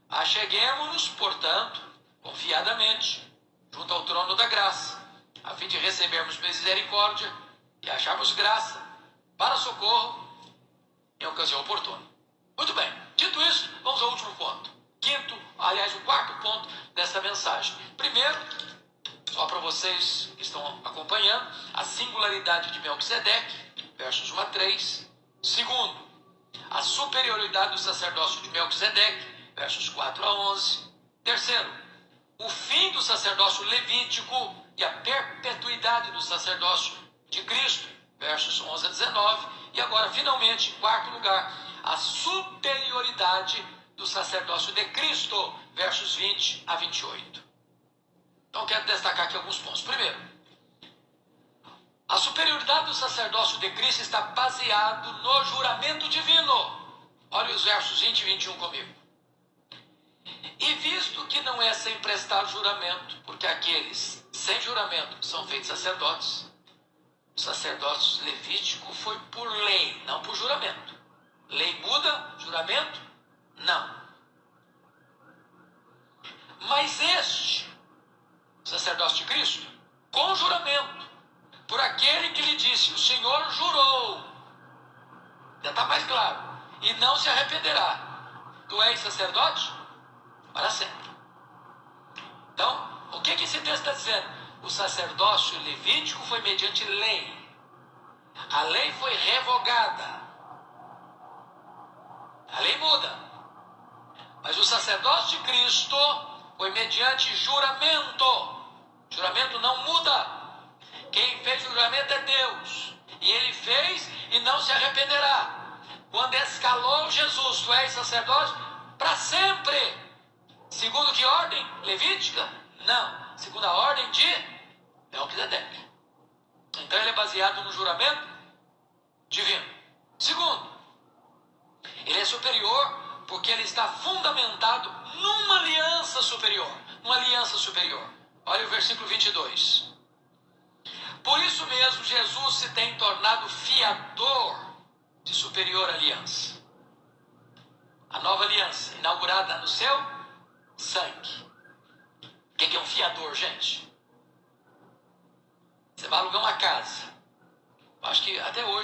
Acheguemo-nos, portanto, confiadamente, junto ao trono da graça, a fim de recebermos misericórdia e acharmos graça para socorro em ocasião oportuna. Muito bem, dito isso, vamos ao último ponto. O quarto ponto dessa mensagem. Primeiro, só para vocês que estão acompanhando, a singularidade de Melquisedeque, versos 1 a 3. Segundo, a superioridade do sacerdócio de Melquisedeque, versos 4 a 11. Terceiro, o fim do sacerdócio levítico e a perpetuidade do sacerdócio de Cristo, versos 11 a 19. E agora, finalmente, em quarto lugar, a superioridade do sacerdócio de Cristo, versos 20 a 28. Então, quero destacar aqui alguns pontos. Primeiro, a superioridade do sacerdócio de Cristo está baseado no juramento divino. Olha os versos 20 e 21 comigo. E visto que não é sem prestar juramento, porque aqueles sem juramento são feitos sacerdotes, o sacerdócio levítico foi por lei, não por juramento. Lei muda, juramento? Não. Mas este sacerdócio de Cristo, com juramento, por aquele que lhe disse, o Senhor jurou, já está mais claro, e não se arrependerá. Tu és sacerdote para sempre. Então, o que esse texto está dizendo? O sacerdócio levítico foi mediante lei. A lei foi revogada. A lei muda. Mas o sacerdócio de Cristo foi mediante juramento. Juramento não muda. Quem fez o juramento é Deus. E ele fez e não se arrependerá. Quando escalou Jesus, tu és sacerdote para sempre. Segundo que ordem? Levítica? Não. Segundo a ordem de Melquisedeque. Então ele é baseado no juramento divino. Segundo, ele é superior porque ele está fundamentado numa aliança superior. Uma aliança superior. Olha o versículo 22. Por isso mesmo, Jesus se tem tornado fiador de superior aliança. A nova aliança, inaugurada no seu sangue. O que é um fiador, gente?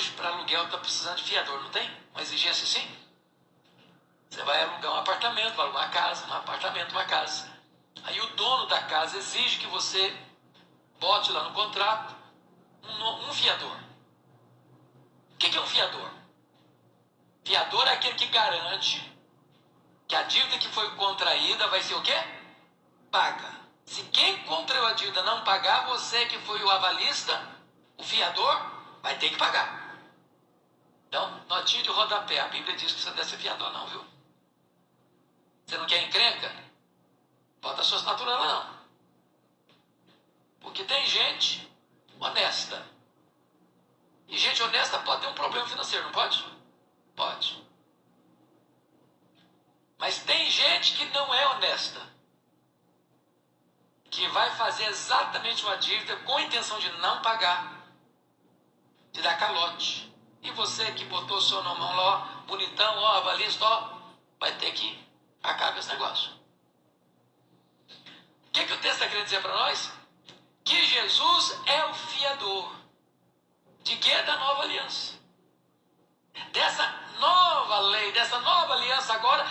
hoje para aluguel está precisando de fiador, não tem? Uma exigência assim? Você vai alugar um apartamento, vai alugar uma casa, um apartamento, uma casa. Aí o dono da casa exige que você bote lá no contrato um fiador. O que é um fiador? Fiador é aquele que garante que a dívida que foi contraída vai ser o quê? Paga. Se quem contraiu a dívida não pagar, você que foi o avalista, o fiador, vai ter que pagar. Então, notinha de rodapé. A Bíblia diz que você deve ser fiador não, viu? Você não quer encrenca? Bota a sua assinatura lá não. Porque tem gente honesta. E gente honesta pode ter um problema financeiro, não pode? Pode. Mas tem gente que não é honesta, que vai fazer exatamente uma dívida com a intenção de não pagar, de dar calote. E você que botou o seu nome lá, ó, bonitão, ó, avalista, ó, vai ter que pagar esse negócio. O que o texto está querendo dizer para nós? Que Jesus é o fiador. De quê? Da nova aliança. Dessa nova lei, dessa nova aliança agora,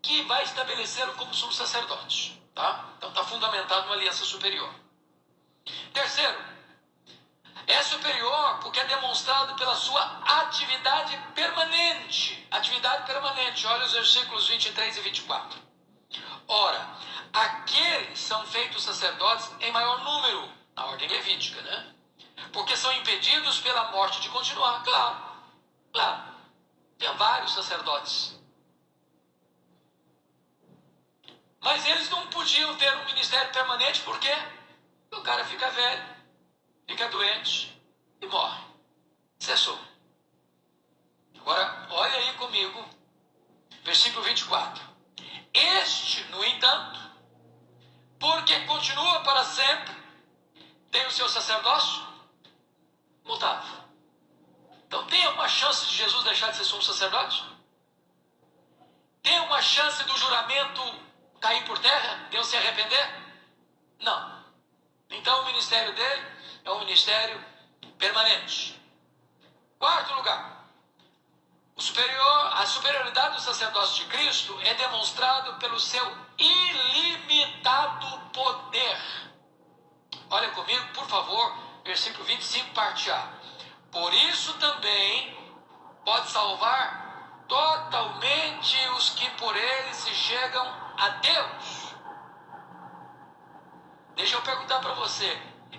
que vai estabelecê-lo como sumo sacerdote. Tá? Então está fundamentado numa aliança superior. Terceiro, é superior porque é demonstrado pela sua atividade permanente. Atividade permanente. Olha os versículos 23 e 24. Ora, aqueles são feitos sacerdotes em maior número, na ordem levítica, né? Porque são impedidos pela morte de continuar. Claro, claro. Tem vários sacerdotes. Mas eles não podiam ter um ministério permanente, por quê? Porque o cara fica velho, fica doente e morre. Cessou. Agora, olha aí comigo, versículo 24. Este, no entanto, porque continua para sempre, tem o seu sacerdócio mutável. Então, tem uma chance de Jesus deixar de ser sumo sacerdote? Tem uma chance do juramento cair por terra? Deus se arrepender? Não. Então, o ministério dele é um ministério permanente. Quarto lugar. A superioridade do sacerdócio de Cristo é demonstrado pelo seu ilimitado poder. Olha comigo, por favor, versículo 25, parte A. Por isso também pode salvar totalmente os que por ele se chegam a Deus. Deixa eu perguntar para você,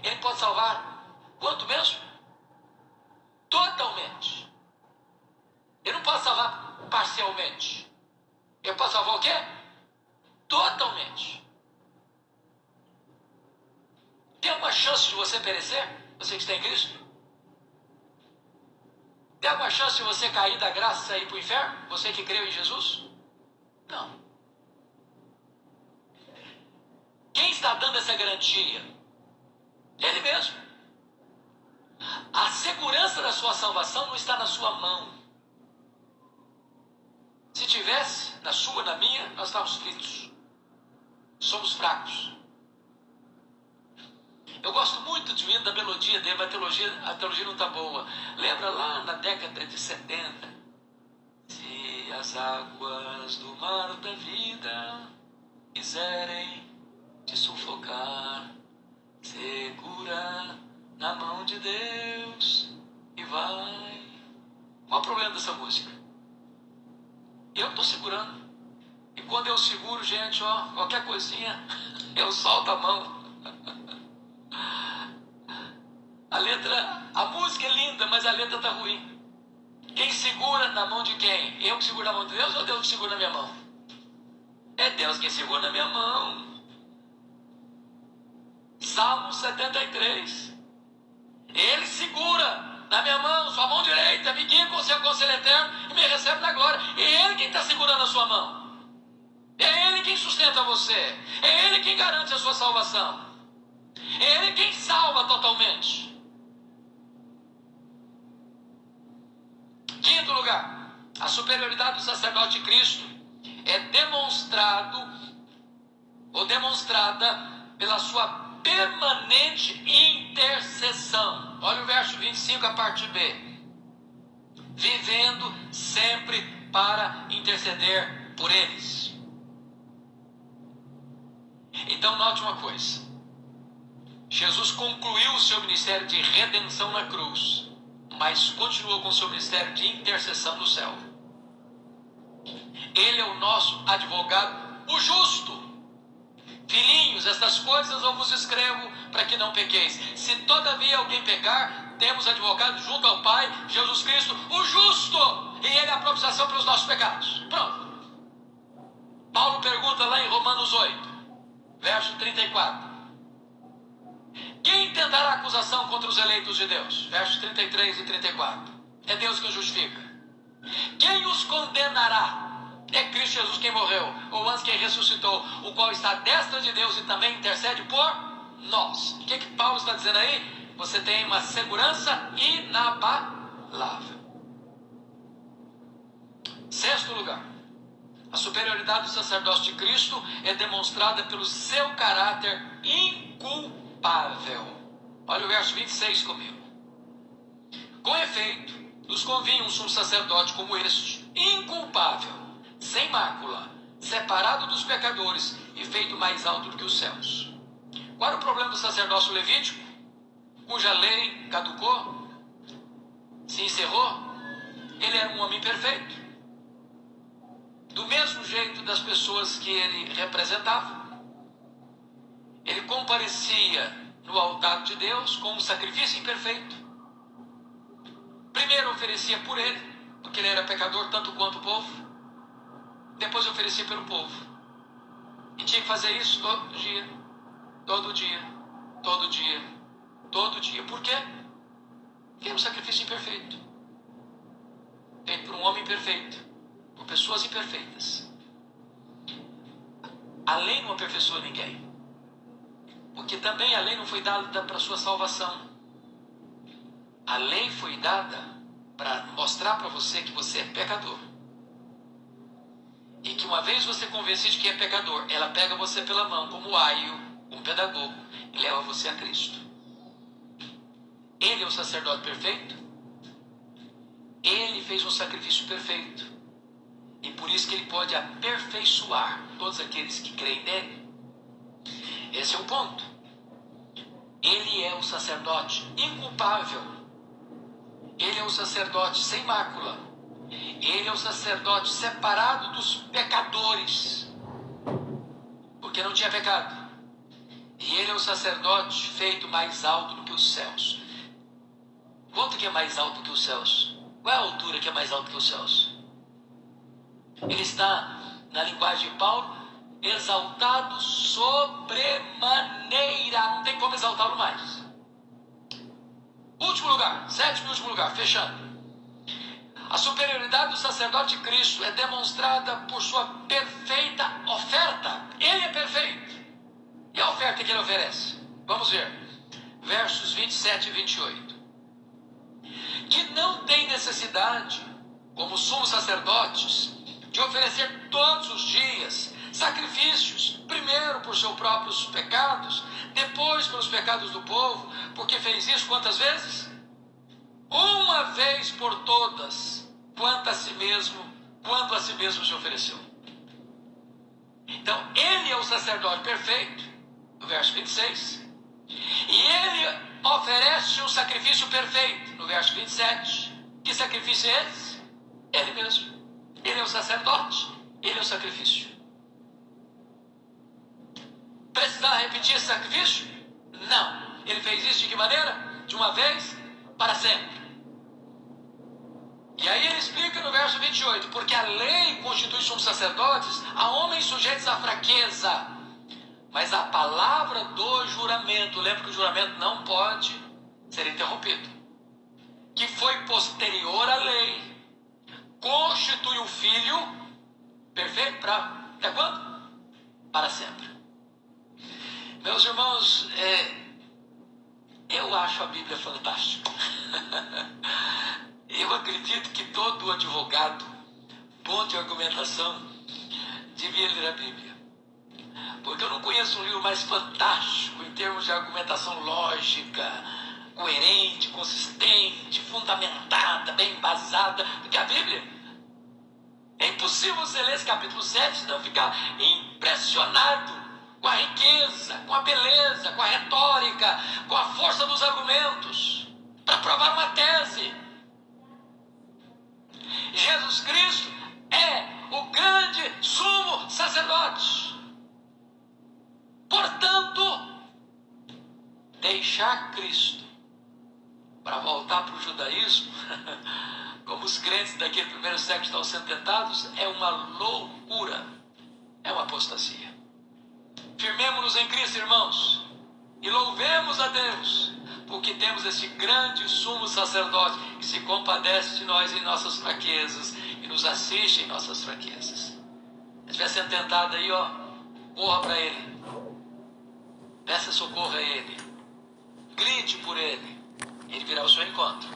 ele pode salvar quanto mesmo? Totalmente. Ele não pode salvar parcialmente. Ele pode salvar o quê? Totalmente. Tem alguma chance de você perecer? Você que está em Cristo? Tem alguma chance de você cair da graça e ir para o inferno? Você que creu em Jesus? Não. Quem está dando essa garantia? Ele mesmo. A segurança da sua salvação não está na sua mão. Se tivesse, na sua, na minha, nós estávamos fritos. Somos fracos. Eu gosto muito de vir da melodia dele, mas a teologia não está boa. Lembra lá na década de 70? Se as águas do mar da vida quiserem te sufocar, segura na mão de Deus e vai. Qual o problema dessa música? Eu estou segurando. E quando eu seguro, gente, ó, qualquer coisinha, eu solto a mão. A música é linda, mas a letra está ruim. Quem segura na mão de quem? Eu que seguro na mão de Deus ou Deus que segura na minha mão? É Deus quem segura na minha mão. Salmo 73. Ele segura na minha mão, sua mão direita, me guia com seu conselho eterno e me recebe na glória. É Ele quem está segurando a sua mão. É Ele quem sustenta você. É Ele quem garante a sua salvação. É Ele quem salva totalmente. Quinto lugar, a superioridade do sacerdote de Cristo é demonstrada pela sua permanente intercessão. Olha o verso 25, a parte B. vivendo sempre para interceder por eles. Então note uma coisa: Jesus concluiu o seu ministério de redenção na cruz, mas continuou com o seu ministério de intercessão no céu. Ele é o nosso advogado, o justo. Filhinhos, estas coisas eu vos escrevo para que não pequeis. Se todavia alguém pecar, temos advogado junto ao Pai, Jesus Cristo, o justo, e Ele é a propiciação pelos nossos pecados. Pronto. Paulo pergunta lá em Romanos 8, verso 34. Quem tentará acusação contra os eleitos de Deus? Versos 33 e 34. É Deus quem justifica. Quem os condenará? É Cristo Jesus quem morreu, ou antes quem ressuscitou, o qual está à destra de Deus e também intercede por nós. O que Paulo está dizendo aí? Você tem uma segurança inabalável. Sexto lugar, a superioridade do sacerdócio de Cristo é demonstrada pelo seu caráter inculpável. Olha o verso 26 comigo. Com efeito, nos convinha um sumo sacerdote como este, inculpável, sem mácula, separado dos pecadores e feito mais alto do que os céus. Qual era o problema do sacerdócio levítico, cuja lei caducou, se encerrou? Ele era um homem perfeito, do mesmo jeito das pessoas que ele representava. Ele comparecia no altar de Deus com um sacrifício imperfeito. Primeiro oferecia por ele, porque ele era pecador tanto quanto o povo. Depois oferecia pelo povo. E tinha que fazer isso todo dia, todo dia, todo dia, todo dia. Por quê? Porque era um sacrifício imperfeito, feito por um homem imperfeito, por pessoas imperfeitas. A lei não aperfeiçoa ninguém, porque também a lei não foi dada para a sua salvação. A lei foi dada para mostrar para você que você é pecador. E que uma vez você convencido de que é pecador, ela pega você pela mão, como aio, um pedagogo, e leva você a Cristo. Ele é o sacerdote perfeito. Ele fez um sacrifício perfeito. E por isso que ele pode aperfeiçoar todos aqueles que creem nele. Esse é o ponto. Ele é o sacerdote inculpável. Ele é o sacerdote sem mácula. Ele é o sacerdote separado dos pecadores, porque não tinha pecado. E ele é o sacerdote feito mais alto do que os céus. Quanto que é mais alto que os céus? Qual é a altura que é mais alto que os céus? Ele está, na linguagem de Paulo, exaltado sobremaneira. Não tem como exaltá-lo mais. Último lugar, sétimo e último lugar, fechando. A superioridade do sacerdote de Cristo é demonstrada por sua perfeita oferta. Ele é perfeito. E a oferta que ele oferece? Vamos ver. Versos 27 e 28. Que não tem necessidade, como sumos sacerdotes, de oferecer todos os dias sacrifícios, primeiro por seus próprios pecados, depois pelos pecados do povo, porque fez isso quantas vezes? Uma vez por todas, quanto a si mesmo se ofereceu. Então, ele é o sacerdote perfeito, no verso 26, e ele oferece um sacrifício perfeito, no verso 27. Que sacrifício é esse? Ele mesmo. Ele é o sacerdote, ele é o sacrifício. Precisava repetir esse sacrifício? Não. Ele fez isso de que maneira? De uma vez para sempre. E aí ele explica no verso 28, porque a lei constitui sumos sacerdotes a homens sujeitos à fraqueza, mas a palavra do juramento, lembra que o juramento não pode ser interrompido, que foi posterior à lei, constitui o Filho perfeito para até quando? Para sempre. Meus irmãos, eu acho a Bíblia fantástica. Eu acredito que todo advogado bom de argumentação devia ler a Bíblia. Porque eu não conheço um livro mais fantástico em termos de argumentação lógica coerente, consistente, fundamentada, bem embasada do que a Bíblia. É impossível você ler esse capítulo 7 e não ficar impressionado com a riqueza, com a beleza, com a retórica, com a força dos argumentos, para provar uma tese. Jesus Cristo é o grande sumo sacerdote. Portanto, deixar Cristo para voltar para o judaísmo, como os crentes daquele primeiro século estão sendo tentados, é uma loucura, é uma apostasia. Firmemo-nos em Cristo, irmãos, e louvemos a Deus, porque temos esse grande sumo sacerdote que se compadece de nós em nossas fraquezas e nos assiste em nossas fraquezas. Se estiver sendo tentado aí, corra para Ele, peça socorro a Ele, grite por Ele, Ele virá ao seu encontro,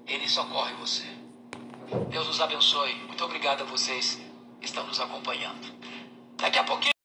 Ele socorre você. Deus nos abençoe. Muito obrigado a vocês que estão nos acompanhando. Daqui a pouquinho